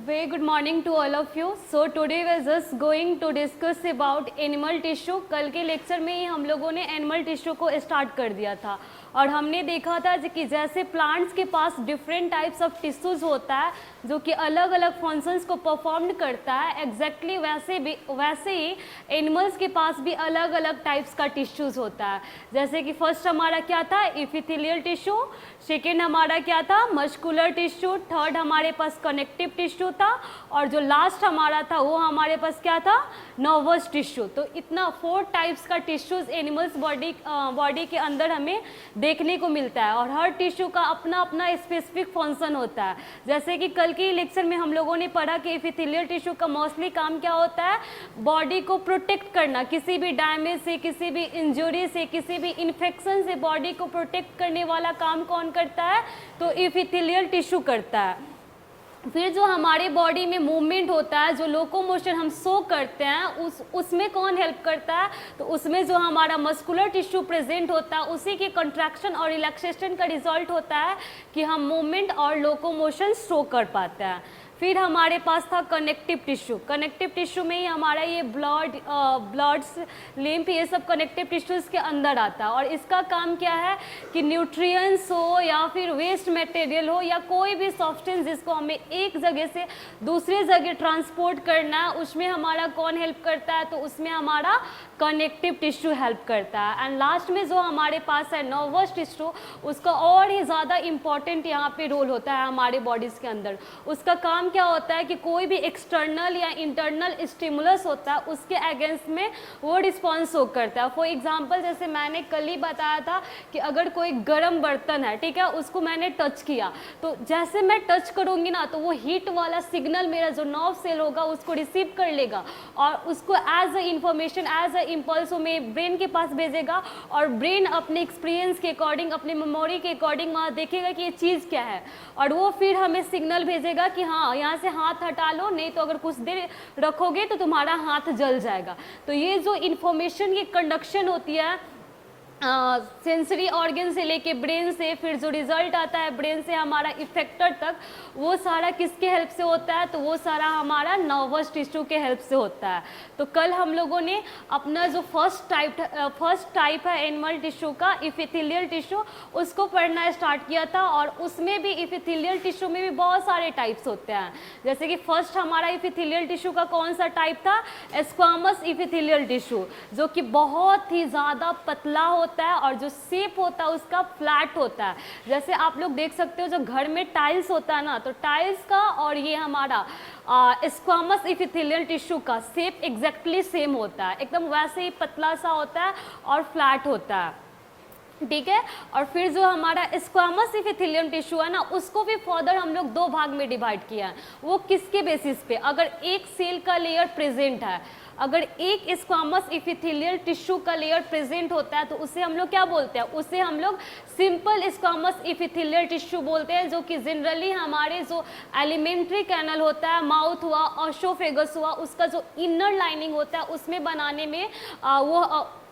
Very good morning to all of you. So today we are just going to discuss about animal tissue. कल के lecture में ही हम लोगों ने animal tissue को स्टार्ट कर दिया था और हमने देखा था कि जैसे प्लांट्स के पास डिफरेंट टाइप्स ऑफ टिश्यूज होता है जो कि अलग अलग फंक्शंस को परफॉर्म करता है, एग्जैक्टली वैसे ही एनिमल्स के पास भी अलग अलग टाइप्स का टिश्यूज होता है। जैसे कि फर्स्ट हमारा क्या था, इपिथेलियल टिश्यू, सेकेंड हमारा क्या था, मस्कुलर टिश्यू, थर्ड हमारे पास कनेक्टिव टिश्यू था और जो लास्ट हमारा था वो हमारे पास क्या था, नर्वस टिश्यू। तो इतना 4 टाइप्स का टिश्यूज एनिमल्स बॉडी के अंदर हमें देखने को मिलता है और हर टिश्यू का अपना अपना स्पेसिफिक फंक्शन होता है। जैसे कि कल के लेक्चर में हम लोगों ने पढ़ा कि इपिथेलियल टिश्यू का मोस्टली काम क्या होता है, बॉडी को प्रोटेक्ट करना, किसी भी डैमेज से, किसी भी इंजरी से, किसी भी इन्फेक्शन से बॉडी को प्रोटेक्ट करने वाला काम कौन करता है, तो इपिथेलियल टिश्यू करता है। फिर जो हमारे बॉडी में मूवमेंट होता है, जो लोकोमोशन हम सो करते हैं, उसमें कौन हेल्प करता है, तो उसमें जो हमारा मस्कुलर टिश्यू प्रेजेंट होता है उसी के कंट्रैक्शन और रिलैक्सेशन का रिजल्ट होता है कि हम मूवमेंट और लोकोमोशन शो कर पाते हैं। फिर हमारे पास था कनेक्टिव टिश्यू। कनेक्टिव टिश्यू में ही हमारा ये ब्लड्स, लिम्फ, ये सब कनेक्टिव टिश्यूज़ के अंदर आता है और इसका काम क्या है कि न्यूट्रिएंट्स हो या फिर वेस्ट मटेरियल हो या कोई भी सब्सटेंस जिसको हमें एक जगह से दूसरे जगह ट्रांसपोर्ट करना है, उसमें हमारा कौन हेल्प करता है, तो उसमें हमारा कनेक्टिव टिश्यू हेल्प करता है। एंड लास्ट में जो हमारे पास है नर्वस टिश्यू, उसका और ही ज़्यादा इम्पॉर्टेंट यहाँ पे रोल होता है हमारे बॉडीज़ के अंदर। उसका काम क्या होता है कि कोई भी एक्सटर्नल या इंटरनल स्टिमुलस होता है उसके अगेंस्ट में वो रिस्पॉन्स शो करता है। फॉर एग्जांपल जैसे मैंने कल ही बताया था कि अगर कोई गर्म बर्तन है, ठीक है, उसको मैंने टच किया, तो जैसे मैं टच करूँगी ना तो वो हीट वाला सिग्नल मेरा जो नर्व सेल होगा उसको रिसीव कर लेगा और उसको as a information, as a impulse में ब्रेन के पास भेजेगा और ब्रेन अपने एक्सपीरियंस के अकॉर्डिंग, अपनी मेमोरी के अकॉर्डिंग वहाँ देखेगा कि ये चीज़ क्या है और वो फिर हमें सिग्नल भेजेगा कि हाँ यहाँ से हाथ हटा लो, नहीं तो अगर कुछ देर रखोगे तो तुम्हारा हाथ जल जाएगा। तो ये जो इन्फॉर्मेशन की कंडक्शन होती है सेंसरी ऑर्गन से लेके ब्रेन से, फिर जो रिजल्ट आता है ब्रेन से हमारा इफेक्टर तक, वो सारा किसके हेल्प से होता है, तो वो सारा हमारा नर्वस टिश्यू के हेल्प से होता है। तो कल हम लोगों ने अपना जो फर्स्ट टाइप है एनिमल टिश्यू का, इपिथेलियल टिश्यू, उसको पढ़ना स्टार्ट किया था और उसमें भी इपिथेलियल टिश्यू में भी बहुत सारे टाइप्स होते हैं। जैसे कि फर्स्ट हमारा इपिथेलियल टिश्यू का कौन सा टाइप था, स्क्वामस इपिथेलियल टिश्यू, जो कि बहुत ही ज़्यादा पतला होता है और जो शेप होता है उसका फ्लैट होता है। जैसे आप लोग देख सकते हो जो घर में टाइल्स होता है ना, तो टाइल्स का और ये हमारा स्क्वामस इपिथेलियल टिश्यू का शेप एग्जैक्टली सेम होता है, एकदम वैसे ही पतला सा होता है और फ्लैट होता है, ठीक है। और फिर जो हमारा स्क्वामस इपिथेलियम टिश्यू है ना, उसको भी फर्दर हम लोग 2 भाग में डिवाइड किया है। वो किसके बेसिस पे, अगर एक सेल का लेयर प्रेजेंट है, अगर एक स्क्वामस इपिथेलियल टिश्यू का लेयर प्रेजेंट होता है तो उसे हम लोग क्या बोलते हैं, उसे हम लोग सिंपल स्क्वामस इपिथेलियल टिश्यू बोलते हैं, जो कि जनरली हमारे जो एलिमेंट्री कैनल होता है, माउथ हुआ, ओसोफेगस हुआ, उसका जो इनर लाइनिंग होता है उसमें बनाने में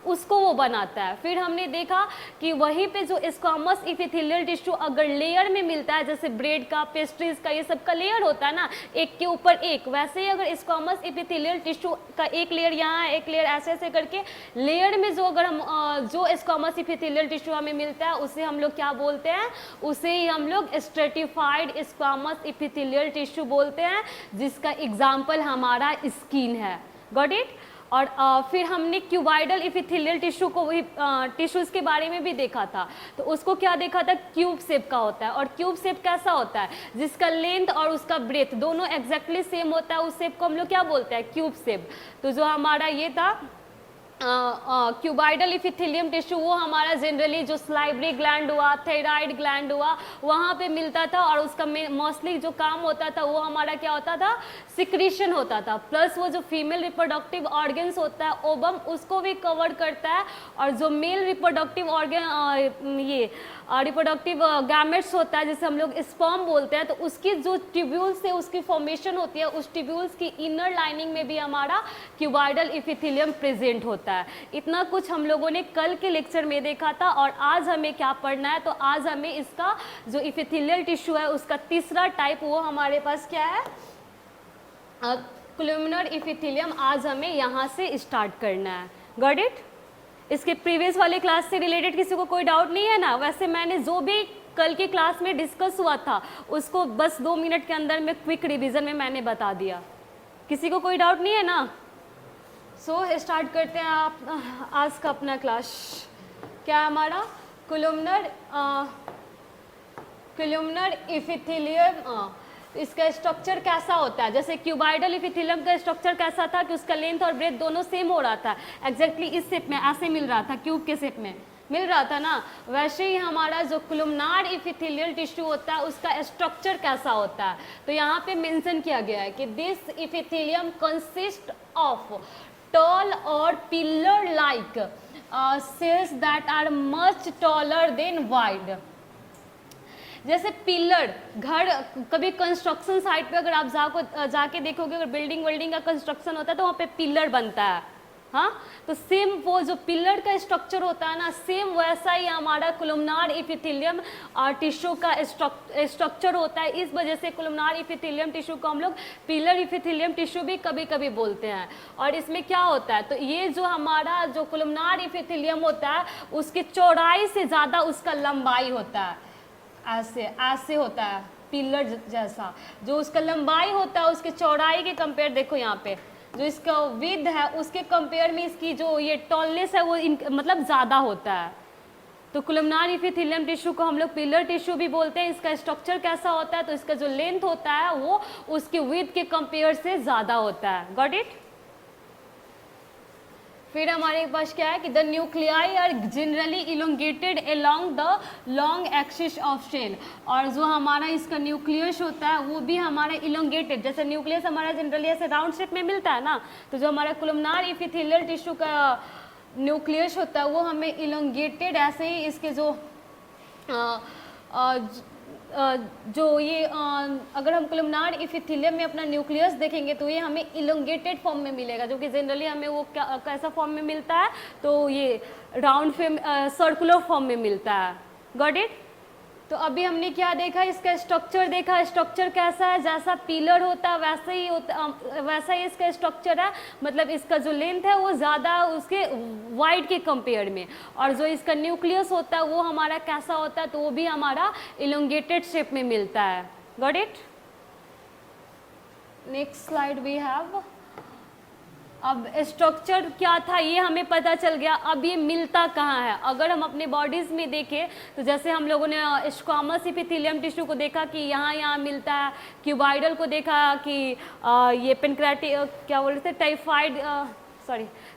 उसको बनाता है। फिर हमने देखा कि वहीं पे जो स्क्वामस इपिथेलियल टिश्यू अगर लेयर में मिलता है, जैसे ब्रेड का, पेस्ट्रीज का, ये सब का लेयर होता है ना, एक के ऊपर एक, वैसे ही अगर स्क्वामस इपिथेलियल टिश्यू का एक लेयर यहाँ, एक लेयर ऐसे ऐसे करके लेयर में जो अगर हम जो स्क्वामस इपिथेलियल टिश्यू हमें मिलता है उसे हम लोग क्या बोलते हैं, उसे ही हम लोग स्ट्रेटिफाइड स्क्वामस इपिथेलियल टिश्यू बोलते हैं, जिसका एग्जाम्पल हमारा स्किन है। Got it. और फिर हमने क्यूबाइडल इपिथेलियल टिश्यू को वही टिश्यूज़ के बारे में भी देखा था। तो उसको क्या देखा था, क्यूब शेप का होता है। और क्यूब शेप कैसा होता है, जिसका लेंथ और उसका ब्रेथ दोनों एग्जैक्टली सेम होता है, उस शेप को हम लोग क्या बोलते हैं, क्यूब शेप। तो जो हमारा ये था क्यूबाइडल इपिथेलियम टिश्यू, वो हमारा जनरली जो सलाइवरी ग्लैंड हुआ, थायराइड ग्लैंड हुआ, वहाँ पे मिलता था और उसका मोस्टली जो काम होता था वो हमारा क्या होता था, सिक्रीशन होता था। प्लस वो जो फीमेल रिप्रोडक्टिव ऑर्गन्स होता है, ओबम, उसको भी कवर करता है। और जो मेल रिप्रोडक्टिव ऑर्गन, ये रिप्रोडक्टिव गैमेट्स होता है जिसे हम लोग स्पर्म बोलते हैं, तो उसकी जो ट्यूब्यूल्स से उसकी फॉर्मेशन होती है, उस ट्यूब्यूल्स की इनर लाइनिंग में भी हमारा क्यूबाइडल इपिथेलियम प्रेजेंट होता है। इतना कुछ हम लोगों ने कल के लेक्चर में देखा था और आज हमें क्या पढ़ना है, तो आज हमें इसका जो इपिथेलियल टिश्यू है उसका तीसरा टाइप, वो हमारे पास क्या है, कोलुमिनर इपिथेलियम आज हमें यहाँ से स्टार्ट करना है। Got it? इसके प्रीवियस वाले क्लास से रिलेटेड किसी को कोई डाउट नहीं है ना? वैसे मैंने जो भी कल की क्लास में डिस्कस हुआ था उसको बस 2 मिनट के अंदर में क्विक रिवीजन में मैंने बता दिया। किसी को कोई डाउट नहीं है ना? सो स्टार्ट करते हैं आप आज का अपना क्लास। क्या है हमारा? कोलुमिनर इपिथेलियम। इसका स्ट्रक्चर कैसा होता है? जैसे क्यूबाइडल इपिथेलियम का स्ट्रक्चर कैसा था कि उसका लेंथ और ब्रेथ दोनों सेम हो रहा था, एग्जैक्टली इस शेप में ऐसे मिल रहा था, क्यूब के शेप में मिल रहा था ना। वैसे ही हमारा जो कोलुमिनर इपिथेलियल टिश्यू होता है उसका स्ट्रक्चर कैसा होता है, तो यहाँ पे मेंशन किया गया है कि this epithelium consist of tall और pillar like cells that are much taller than wide. जैसे पिलर, घर कभी कंस्ट्रक्शन साइट पे अगर आप जाके देखोगे, अगर बिल्डिंग का कंस्ट्रक्शन होता है तो वहाँ पे पिलर बनता है, हाँ। तो सेम वो जो पिलर का स्ट्रक्चर होता है ना, सेम वैसा ही हमारा कोलुमिनर इपिथेलियम टिश्यू का स्ट्रक्चर होता है। इस वजह से कोलुमिनर इपिथेलियम टिश्यू को हम लोग पिलर इपिथेलियम टिश्यू भी कभी कभी बोलते हैं। और इसमें क्या होता है, तो ये जो हमारा जो कोलुमिनर इपिथेलियम होता है उसकी चौड़ाई से ज़्यादा उसका लंबाई होता है, ऐसे होता है पिलर जैसा। जो उसका लंबाई होता है उसके चौड़ाई के कंपेयर, देखो यहाँ पे जो इसका विड्थ है उसके कंपेयर में इसकी जो ये टॉलनेस है वो मतलब ज़्यादा होता है। तो कोलुमिनर इपिथेलियम टिश्यू को हम लोग पिलर टिश्यू भी बोलते हैं। इसका स्ट्रक्चर कैसा होता है, तो इसका जो लेंथ होता है वो उसके विड्थ के कंपेयर से ज़्यादा होता है। Got it? फिर हमारे पास क्या है कि the nuclei are generally elongated along the long axis of cell. और जो हमारा इसका न्यूक्लियस होता है वो भी हमारा इलोंगेटेड, जैसे न्यूक्लियस हमारा जनरली ऐसे राउंड शेप में मिलता है ना, तो जो हमारा कोलुमिनर इपिथेलियल टिश्यू का न्यूक्लियस होता है वो हमें इलोंगेटेड, ऐसे ही इसके जो ये अगर हम कोलुमिनर इपिथेलियम में अपना न्यूक्लियस देखेंगे तो ये हमें इलोंगेटेड फॉर्म में मिलेगा, जो कि जनरली हमें वो कैसा फॉर्म में मिलता है, तो ये राउंड सर्कुलर फॉर्म में मिलता है। Got it? तो अभी हमने क्या देखा, इसका स्ट्रक्चर देखा। स्ट्रक्चर कैसा है, जैसा पिलर होता है वैसा ही इसका स्ट्रक्चर है, मतलब इसका जो लेंथ है वो ज़्यादा उसके वाइड के कंपेयर में। और जो इसका न्यूक्लियस होता है वो हमारा कैसा होता है, तो वो भी हमारा इलोंगेटेड शेप में मिलता है। Got it? Next slide we have. अब स्ट्रक्चर क्या था ये हमें पता चल गया, अब ये मिलता कहाँ है। अगर हम अपने बॉडीज़ में देखें तो जैसे हम लोगों ने स्क्वामस इपिथेलियम टिश्यू को देखा कि यहाँ मिलता है, क्यूबाइडल को देखा कि ये पेनक्रेटिक क्या बोल रहे थे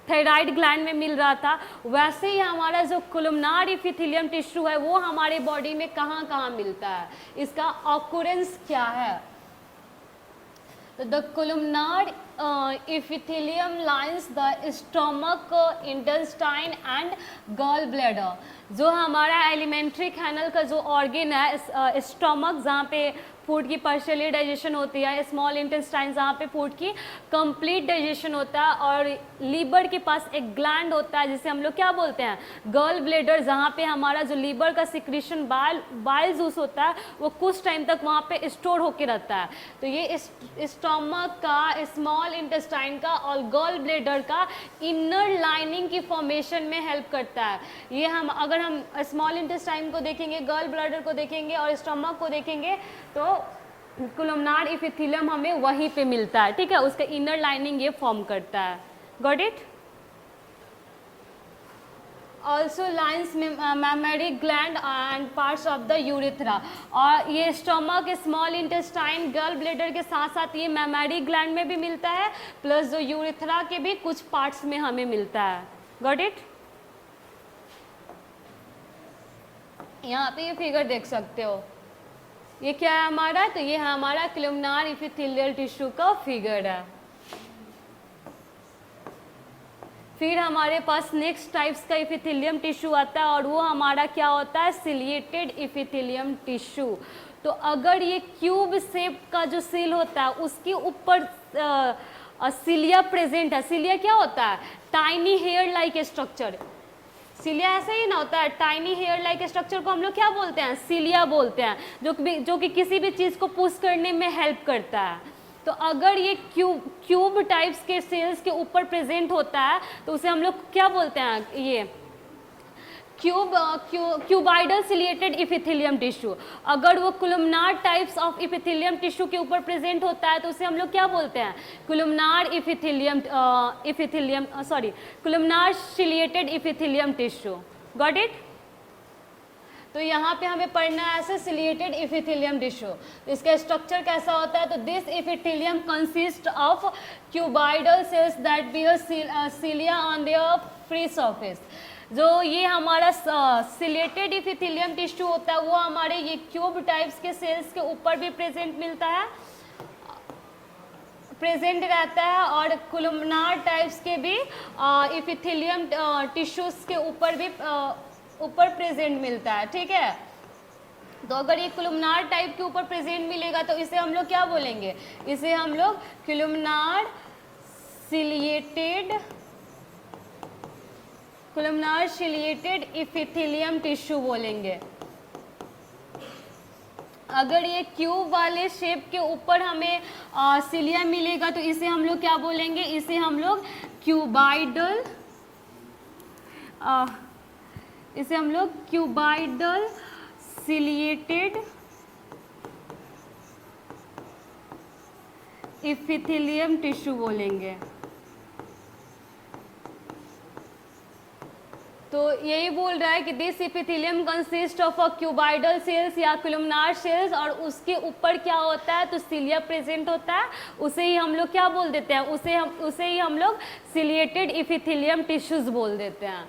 थायराइड ग्लैंड में मिल रहा था, वैसे ही हमारा जो कोलुमिनर इपिथेलियम टिश्यू है वो हमारे बॉडी में कहाँ कहाँ मिलता है, इसका ऑक्यूरेंस क्या है। तो the कोलुमिनर epithelium lines the stomach, intestine and gall bladder। जो हमारा एलिमेंट्री कैनल का जो ऑर्गन है स्टमक, जहाँ पे फूड की पार्शियली डाइजेशन होती है, स्मॉल इंटेस्टाइन जहाँ पे फूड की कंप्लीट डाइजेशन होता है, और लीवर के पास एक ग्लैंड होता है जिसे हम लोग क्या बोलते हैं, गॉल ब्लैडर, जहाँ पे हमारा जो लीवर का सिक्रीशन बाइल जूस होता है वो कुछ टाइम तक वहाँ पे स्टोर होके रहता है। तो ये स्टमक का, स्मॉल इंटेस्टाइन का और गॉल ब्लैडर का इनर लाइनिंग की फॉर्मेशन में हेल्प करता है। ये हम अगर हम स्मॉल इंटेस्टाइन को देखेंगे, गॉल ब्लैडर को देखेंगे और स्टमक को देखेंगे तो कोलुमिनर इपिथेलियम हमें वहीं पे मिलता है, ठीक है, उसका इनर लाइनिंग ये फॉर्म करता है। Got it? Also lines mammary gland and parts of the urethra. और ये stomach, small intestine, gall bladder के साथ साथ ये मेमरी ग्लैंड में भी मिलता है, प्लस जो यूरिथ्रा के भी कुछ पार्ट्स में हमें मिलता है। Got it? यहाँ पे ये फिगर देख सकते हो, ये क्या है हमारा, तो ये है हमारा कोलुमिनर इपिथेलियल टिश्यू का फिगर है। फिर हमारे पास नेक्स्ट टाइप्स का इपिथेलियम टिश्यू आता है और वो हमारा क्या होता है, सिलिएटेड इपिथेलियम टिश्यू। तो अगर ये क्यूब शेप का जो सील होता है उसके ऊपर सिलिया प्रेजेंट है। सिलिया क्या होता है, tiny hair like structure. Cilia ऐसा ही ना होता है, टाइनी हेयर लाइक स्ट्रक्चर को हम लोग क्या बोलते हैं, सिलिया बोलते हैं, जो कि किसी भी चीज़ को पुश करने में हेल्प करता है। तो अगर ये क्यूब टाइप्स के सेल्स के ऊपर प्रेजेंट होता है तो उसे हम लोग क्या बोलते हैं, ये क्यूबाइडल सिलिएटेड इपिथेलियम टिश्यू। अगर वो columnar types of epithelium tissue के ऊपर प्रेजेंट होता है तो उसे हम लोग क्या बोलते हैं, columnar columnar ciliated epithelium tissue. Got it. तो यहाँ पे हमें पढ़ना है ऐसे सिलिएटेड इपिथेलियम टिश्यू। तो इसका स्ट्रक्चर कैसा होता है, तो this epithelium consist of cuboidal cells that bear cilia on their free surface. जो ये हमारा सिलेटेड इपिथेलियम टिश्यू होता है वो हमारे ये क्यूब टाइप्स के सेल्स के ऊपर भी प्रेजेंट रहता है और कोलुमनार टाइप्स के भी इपिथेलियम टिश्यूज के ऊपर भी प्रेजेंट मिलता है। ठीक है, तो अगर ये कोलुमनार टाइप के ऊपर प्रेजेंट मिलेगा तो इसे हम लोग क्या बोलेंगे, इसे हम लोग कोलुमनार सिलिएटेड इपिथेलियम टिश्यू बोलेंगे। अगर ये क्यूब वाले शेप के ऊपर हमें सिलिया मिलेगा तो इसे हम लोग क्या बोलेंगे, इसे हम लोग क्यूबाइडल सिलिएटेड इपिथेलियम टिश्यू बोलेंगे। तो यही बोल रहा है कि this epithelium consist of a cuboidal cells या कोलुमनार सेल्स, और उसके ऊपर क्या होता है तो सिलिया प्रेजेंट होता है, उसे ही हम लोग क्या बोल देते हैं, उसे ही हम लोग सिलिएटेड इपिथेलियम टिश्यूज बोल देते हैं।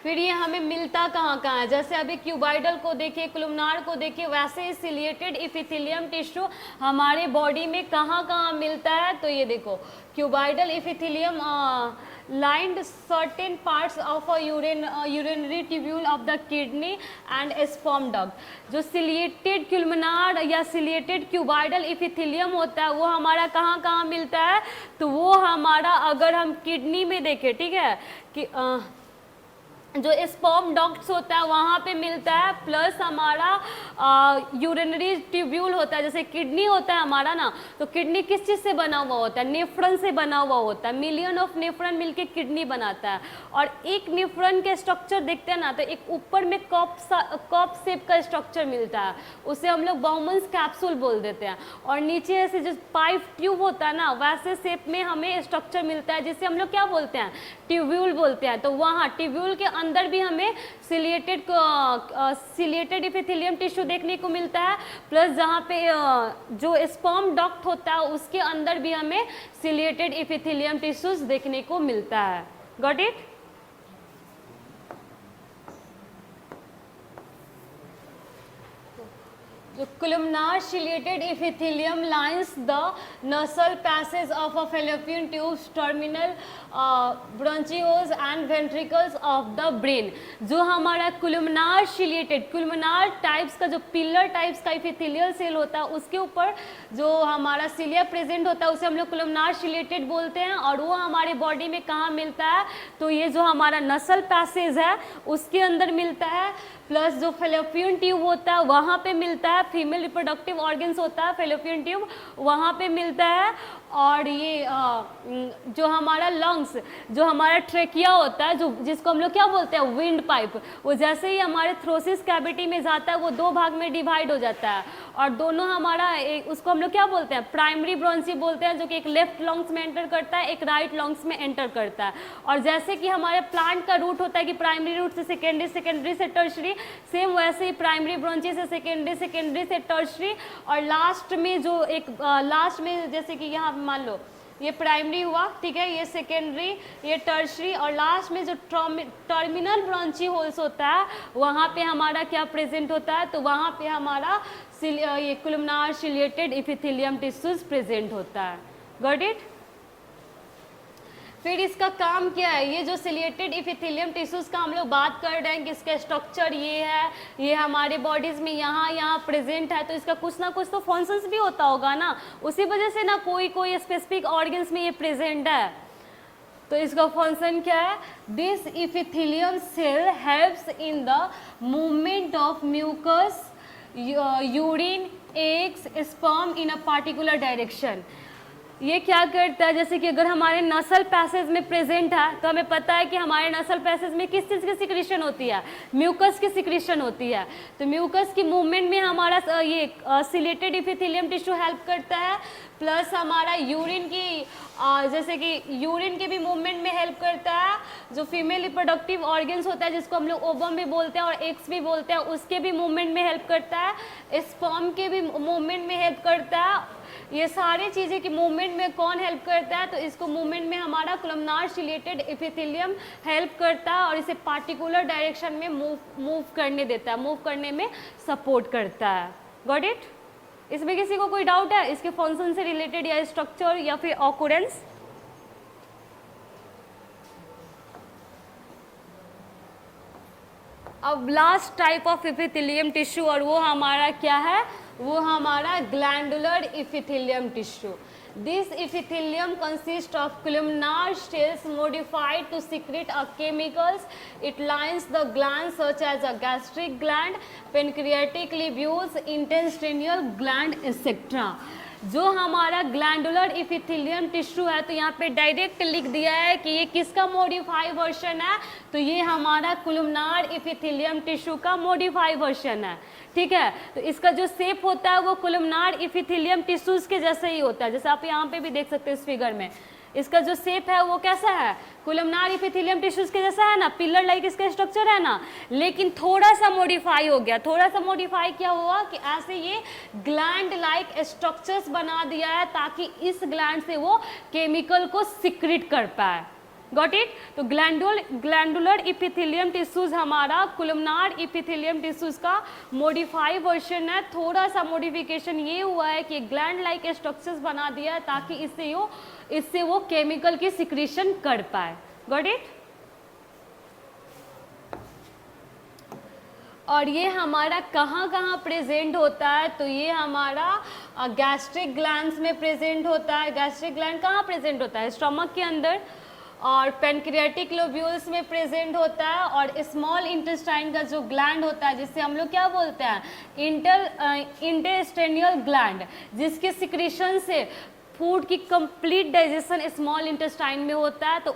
फिर ये हमें मिलता कहाँ कहाँ है, जैसे अभी क्यूबाइडल को देखिए, कोलुमनार को देखिए, वैसे ही सिलिएटेड इपिथेलियम टिश्यू हमारे बॉडी में कहाँ कहाँ मिलता है। तो ये देखो, cuboidal epithelium lined certain parts of a urinary tubule of the kidney and sperm duct। जो सिलिएटेड कोलुमनार या सिलिएटेड क्यूबाइडल इपिथेलियम होता है वो हमारा कहाँ कहाँ मिलता है, तो वो हमारा अगर हम किडनी में देखें, ठीक है, कि जो स्पर्म डक्ट्स होता है वहाँ पे मिलता है, प्लस हमारा यूरिनरी ट्यूब्यूल होता है, जैसे किडनी होता है हमारा ना, तो किडनी किस चीज़ से बना हुआ होता है, नेफ्रॉन से बना हुआ होता है। मिलियन ऑफ नेफ्रॉन मिलके किडनी बनाता है, और एक नेफ्रॉन के स्ट्रक्चर देखते हैं ना तो एक ऊपर में कप शेप का स्ट्रक्चर मिलता है, उसे हम लोग बाउमन्स कैप्सूल बोल देते हैं, और नीचे ऐसे जो पाइप ट्यूब होता है ना वैसे शेप में हमें स्ट्रक्चर मिलता है जिसे हम लोग क्या बोलते हैं, ट्यूब्यूल बोलते हैं। तो वहाँ ट्यूब्यूल के अंदर भी हमें सिलिएटेड इपिथेलियम टिश्यू देखने को मिलता है, प्लस जहाँ पे जो स्पर्म डक्ट होता है उसके अंदर भी हमें सिलिएटेड इपिथेलियम टिश्यूज देखने को मिलता है। Got it. जो columnar ciliated epithelium lines the nasal passage of a fallopian tubes, terminal bronchioles and ventricles of the brain। जो हमारा columnar ciliated, columnar टाइप्स का जो पिलर टाइप्स का इपिथेलियल सेल होता है उसके ऊपर जो हमारा सिलिया प्रेजेंट होता है उसे हम लोग columnar ciliated बोलते हैं, और वो हमारे बॉडी में कहाँ मिलता है, तो ये जो हमारा नसल पैसेज है उसके अंदर मिलता है, प्लस जो फेलोपियन ट्यूब होता है वहाँ पे मिलता है, फीमेल रिप्रोडक्टिव ऑर्गन्स होता है फेलोपियन ट्यूब वहाँ पे मिलता है, और ये जो हमारा लंग्स, जो हमारा ट्रेकिया होता है, जो जिसको हम लोग क्या बोलते हैं विंड पाइप, वो जैसे ही हमारे थ्रोसिस कैविटी में जाता है वो दो भाग में डिवाइड हो जाता है, और दोनों हमारा उसको हम लोग क्या बोलते हैं प्राइमरी ब्रोंची बोलते हैं, जो कि एक लेफ्ट लंग्स में एंटर करता है, एक राइट लंग्स में एंटर करता है। और जैसे कि हमारे प्लांट का रूट होता है कि प्राइमरी रूट से सेकेंडरी, सेकेंडरी से टर्शरी, सेम वैसे ही प्राइमरी ब्रोंची से सेकेंडरी, सेकेंडरी से टर्शरी, और लास्ट में जो एक लास्ट में जैसे कि यहाँ मान लो ये प्राइमरी हुआ, ठीक है, ये सेकेंडरी, ये टर्शरी, और लास्ट में जो टर्मिनल ब्रांची होल्स होता है वहाँ पे हमारा क्या प्रेजेंट होता है, तो वहाँ पे हमारा ये columnar ciliated epithelium tissues present होता है। Got it. फिर इसका काम क्या है, ये जो सिलिएटेड इपिथेलियम टिश्यूज का हम लोग बात कर रहे हैं कि इसका स्ट्रक्चर ये है, ये हमारे बॉडीज में यहाँ प्रेजेंट है, तो इसका कुछ ना कुछ तो फंक्शंस भी होता होगा ना, उसी वजह से ना कोई स्पेसिफिक ऑर्गन्स में ये प्रेजेंट है। तो इसका फंक्शन क्या है, this epithelium cell helps in the movement of mucus, urine, eggs, sperm in a particular direction. ये क्या करता है, जैसे कि अगर हमारे नसल पैसेज में प्रेजेंट है तो हमें पता है कि हमारे नसल पैसेज में किस चीज़ की सिक्रीशन होती है, म्यूकस की सिक्रीशन होती है। तो म्यूकस की मूवमेंट में हमारा ये सिलेटेड इपिथेलियम टिश्यू हेल्प करता है, प्लस हमारा यूरिन की जैसे कि यूरिन के भी मूवमेंट में हेल्प करता है। जो फीमेल रिप्रोडक्टिव ऑर्गन्स होता है जिसको हम लोग ओवम भी बोलते हैं और एग्स भी बोलते हैं, उसके भी मूवमेंट में हेल्प करता है। स्पर्म के भी मूवमेंट में हेल्प करता है। ये सारी चीज़ें की मूवमेंट में कौन हेल्प करता है, तो इसको मूवमेंट में हमारा कोलमनार सिलेटेड एपिथेलियम हेल्प करता है और इसे पार्टिकुलर डायरेक्शन में मूव करने देता है, मूव करने में सपोर्ट करता है। Got it? इसमें किसी को कोई डाउट है इसके फंक्शन से रिलेटेड या स्ट्रक्चर या फिर ऑकुरेंस? अब last type of epithelium tissue और वो हमारा क्या है, वो हमारा glandular epithelium tissue. This epithelium consists of columnar cells modified to secrete chemicals. It lines the glands such as a gastric gland, pancreatic lobules, intestinal gland, etc. जो हमारा glandular epithelium tissue है, तो यहाँ पे डायरेक्ट लिख दिया है कि ये किसका मॉडिफाई वर्जन है, तो ये हमारा कोलमनार एपिथेलियम टिश्यू का मॉडिफाई वर्जन है। ठीक है, तो इसका जो शेप होता है वो कोलमनार एपिथेलियम टिश्यूज के जैसे ही होता है। जैसे आप यहाँ पे भी देख सकते हैं इस फिगर में, इसका जो शेप है वो कैसा है, कोलमनार एपिथेलियम टिश्यूज के जैसा है ना, पिलर लाइक इसका स्ट्रक्चर है ना, लेकिन थोड़ा सा मॉडिफाई हो गया। थोड़ा सा मॉडिफाई क्या हुआ कि ऐसे ये ग्लैंड लाइक स्ट्रक्चर्स बना दिया है ताकि इस ग्लैंड से वो केमिकल को सिक्रेट कर पाए। Got it? तो ग्लैंडुलर एपिथेलियम टिश्यूज हमारा कोलमनार एपिथेलियम टिश्यूज का मॉडिफाई वर्जन है। थोड़ा सा मॉडिफिकेशन ये हुआ है कि ग्लैंड लाइक स्ट्रक्चर्स बना दिया है ताकि इससे वो केमिकल की सिक्रीशन कर पाए। Got it? और ये हमारा कहाँ कहाँ प्रेजेंट होता है, तो ये हमारा गैस्ट्रिक ग्लैंड्स में प्रेजेंट होता है। गैस्ट्रिक ग्लैंड कहाँ प्रेजेंट होता है, स्टमक के अंदर, और पेनक्रियाटिक लोब्यूल्स में प्रेजेंट होता है। और स्मॉल इंटेस्टाइन का जो ग्लैंड होता है जिससे हम लोग क्या बोलते हैं, इंटेस्टाइनल ग्लैंड, जिसके सिक्रीशन से फूड की कंप्लीट डाइजेशन स्मॉल इंटेस्टाइन में होता है, तो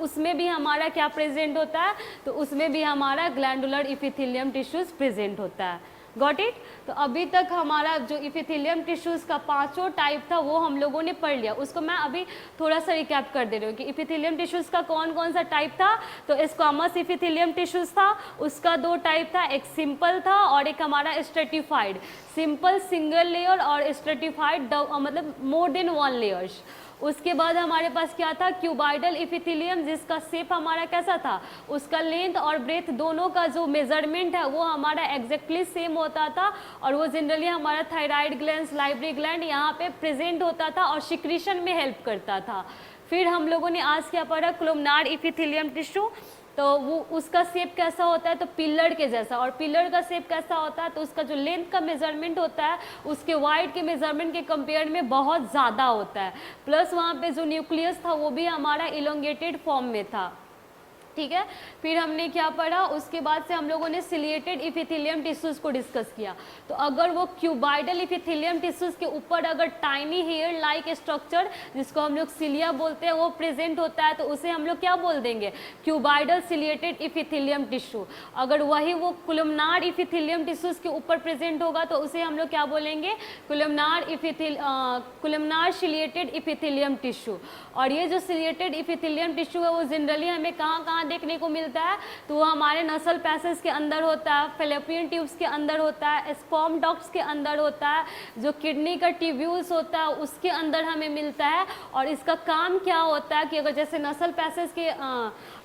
उसमें भी हमारा क्या प्रेजेंट होता है, तो उसमें भी हमारा ग्लैंडुलर एपिथेलियम टिश्यूज प्रेजेंट होता है। Got it? तो अभी तक हमारा जो एपिथेलियम टिश्यूज का 5 टाइप था वो हम लोगों ने पढ़ लिया। उसको मैं अभी थोड़ा सा रिकैप कर दे रही हूँ कि एपिथेलियम टिश्यूज का कौन कौन सा टाइप था। तो स्क्वामस एपिथेलियम टिश्यूज था, उसका 2 टाइप था, एक सिंपल था और एक हमारा स्ट्रेटिफाइड। सिंपल सिंगल लेयर और स्ट्रेटिफाइड मतलब मोर देन 1 लेयर्स। उसके बाद हमारे पास क्या था, क्यूबाइडल एपिथेलियम, जिसका शेप हमारा कैसा था, उसका लेंथ और ब्रेथ दोनों का जो मेजरमेंट है वो हमारा एग्जैक्टली सेम होता था और वो जनरली हमारा थायराइड ग्लैंड, लाइब्री ग्लैंड यहाँ पे प्रेजेंट होता था और सिक्रीशन में हेल्प करता था। फिर हम लोगों ने आज क्या पढ़ा, कोलमनार एपिथेलियम टिश्यू, तो वो उसका शेप कैसा होता है, तो पिलर के जैसा। और पिलर का शेप कैसा होता है, तो उसका जो लेंथ का मेजरमेंट होता है उसके वाइड के मेजरमेंट के कंपेयर में बहुत ज़्यादा होता है। प्लस वहाँ पे जो न्यूक्लियस था वो भी हमारा इलोंगेटेड फॉर्म में था। ठीक है, फिर हमने क्या पढ़ा, उसके बाद से हम लोगों ने सिलिएटेड एपिथेलियम टिश्यूज को डिस्कस किया। तो अगर वो क्यूबाइडल एपिथेलियम टिश्यूज के ऊपर अगर टाइनी हेयर लाइक स्ट्रक्चर, जिसको हम लोग सिलिया बोलते हैं, वो प्रेजेंट होता है, तो उसे हम लोग क्या बोल देंगे, क्यूबाइडल सिलिएटेड एपिथेलियम टिश्यू। अगर वही वो कोलमनार एपिथेलियम टिश्यूज के ऊपर प्रेजेंट होगा तो उसे हम लोग क्या बोलेंगे, कोलमनार सिलिएटेड एपिथेलियम टिश्यू। और ये जो सिलिएटेड एपिथेलियम टिश्यू है वो जनरली हमें कहाँ देखने को मिलता है, तो वो हमारे नसल पैसेज के अंदर होता है, फेलोपियन ट्यूब्स के अंदर होता है, स्पर्म डक्ट्स के अंदर होता है, जो किडनी का ट्यूब्यूल्स होता है उसके अंदर हमें मिलता है। और इसका काम क्या होता है कि अगर जैसे नसल पैसेज के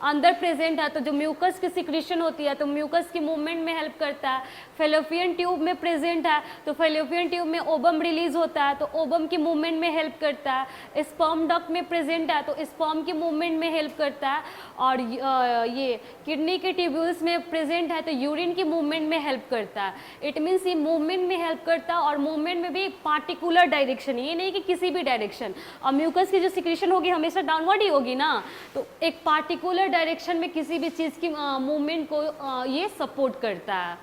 अंदर प्रेजेंट है तो जो म्यूकस की सिक्रीशन होती है तो म्यूकस की मूवमेंट में हेल्प करता है। फेलोपियन ट्यूब में प्रेजेंट है तो फेलोपियन ट्यूब में ओबम रिलीज होता है तो ओबम की मूवमेंट में हेल्प करता है। स्पर्म डक्ट में प्रेजेंट है तो स्पर्म की मूवमेंट में हेल्प करता है। और ये किडनी के ट्यूब्यूल्स में प्रेजेंट है तो यूरिन की मूवमेंट में हेल्प करता है। इट मीन्स ये मूवमेंट में हेल्प करता है और मूवमेंट में भी एक पार्टिकुलर डायरेक्शन, ये नहीं कि किसी भी डायरेक्शन। और म्यूकस की जो सिक्रीशन होगी हमेशा डाउनवर्ड ही होगी ना, तो एक पार्टिकुलर डायरेक्शन में किसी भी चीज़ की मूवमेंट को ये सपोर्ट करता है।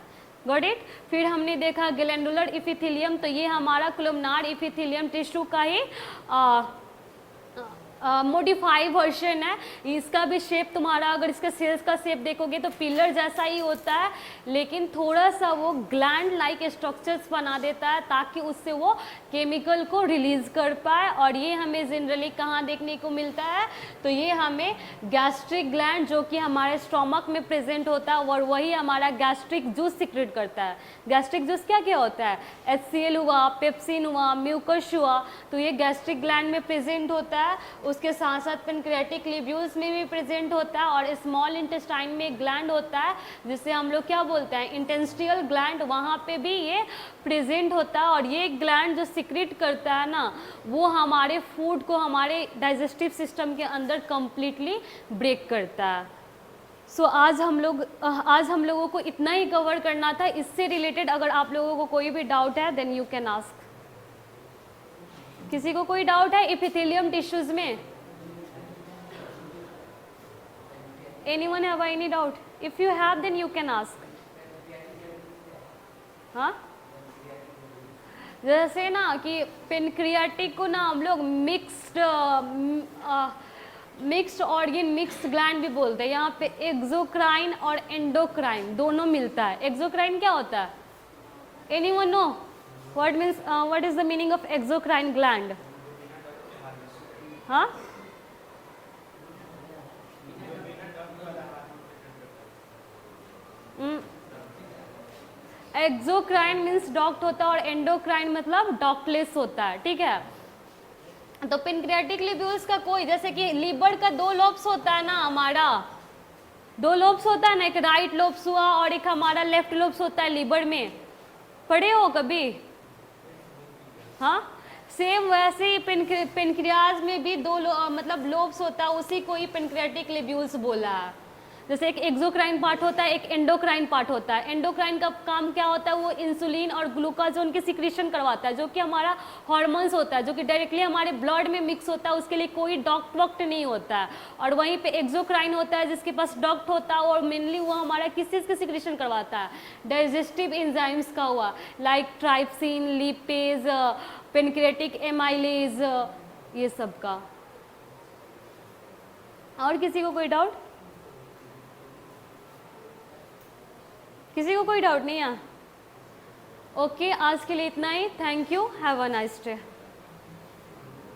Got it? फिर हमने देखा ग्लैंडुलर एपिथेलियम, तो ये हमारा कोलमनार एपिथेलियम टिश्यू का ही मोडिफाई वर्जन है। इसका भी शेप तुम्हारा, अगर इसका सेल्स का शेप देखोगे तो पिलर जैसा ही होता है, लेकिन थोड़ा सा वो ग्लैंड लाइक स्ट्रक्चर्स बना देता है ताकि उससे वो केमिकल को रिलीज कर पाए। और ये हमें जनरली कहाँ देखने को मिलता है, तो ये हमें गैस्ट्रिक ग्लैंड जो कि हमारे स्टोमक में प्रेजेंट होता है, और वही हमारा गैस्ट्रिक जूस सिक्रेट करता है। गैस्ट्रिक जूस क्या क्या होता है, HCl हुआ, पेप्सिन हुआ, म्यूकस हुआ, तो ये गैस्ट्रिक ग्लैंड में प्रेजेंट होता है। उसके साथ साथ पेनक्रियाटिक लिब्यूल्स में भी प्रेजेंट होता है, और स्मॉल इंटेस्टाइन में एक ग्लैंड होता है जिसे हम लोग क्या बोलते हैं, इंटेस्टिनल ग्लैंड, वहाँ पे भी ये प्रेजेंट होता है। और ये ग्लैंड जो सिक्रेट करता है ना, वो हमारे फूड को हमारे डाइजेस्टिव सिस्टम के अंदर कंप्लीटली ब्रेक करता है। सो आज हम लोगों को इतना ही कवर करना था। इससे रिलेटेड अगर आप लोगों को कोई भी डाउट है देन यू कैन आस्क। किसी को कोई डाउट है एपिथेलियम टिश्यूज में? Anyone have any doubt? If you have then you can ask. हाँ, जैसे ना कि पेनक्रियाटिक को ना हम लोग मिक्स्ड ऑर्गन, मिक्स्ड ग्लैंड भी बोलते हैं। यहाँ पे एक्सोक्राइन और एंडोक्राइन दोनों मिलता है। एक्सोक्राइन क्या होता है? Anyone know what is the meaning of exocrine gland? हाँ, एक्सोक्राइन मीन्स डॉक्ट होता है और एंडोक्राइन मतलब डॉक्टलेस होता है, ठीक है। तो पेनक्रियाटिक लिब्यूल्स का कोई, जैसे कि लीवर का 2 लोब्स होता है ना, हमारा 2 लोब्स होता है ना, एक राइट लोब्स हुआ और एक हमारा लेफ्ट लोब्स होता है लीवर में, पढ़े हो कभी? हाँ, सेम वैसे ही पेनक्रियाज में भी 2 मतलब लोब्स होता है, उसी को ही पेनक्रियाटिक लिब्यूल्स बोला है। जैसे एक एक्सोक्राइन पार्ट होता है, एक एंडोक्राइन पार्ट होता है। एंडोक्राइन का काम क्या होता है, वो इंसुलिन और ग्लूकाजोन की सिक्रीशन करवाता है, जो कि हमारा हार्मोन्स होता है, जो कि डायरेक्टली हमारे ब्लड में मिक्स होता है, उसके लिए कोई डॉक्ट वॉक्ट नहीं होता है। और वहीं पे एक्सोक्राइन होता है जिसके पास डॉक्ट होता है, और मेनली वो हमारा किस चीज़ की सिक्रीशन करवाता है, डाइजेस्टिव एंजाइम्स का हुआ, like trypsin, lipase, pancreatic amylase, ये सब का। और किसी को कोई डाउट? किसी को कोई डाउट नहीं है? ओके, आज के लिए इतना ही। Thank you, have a nice day.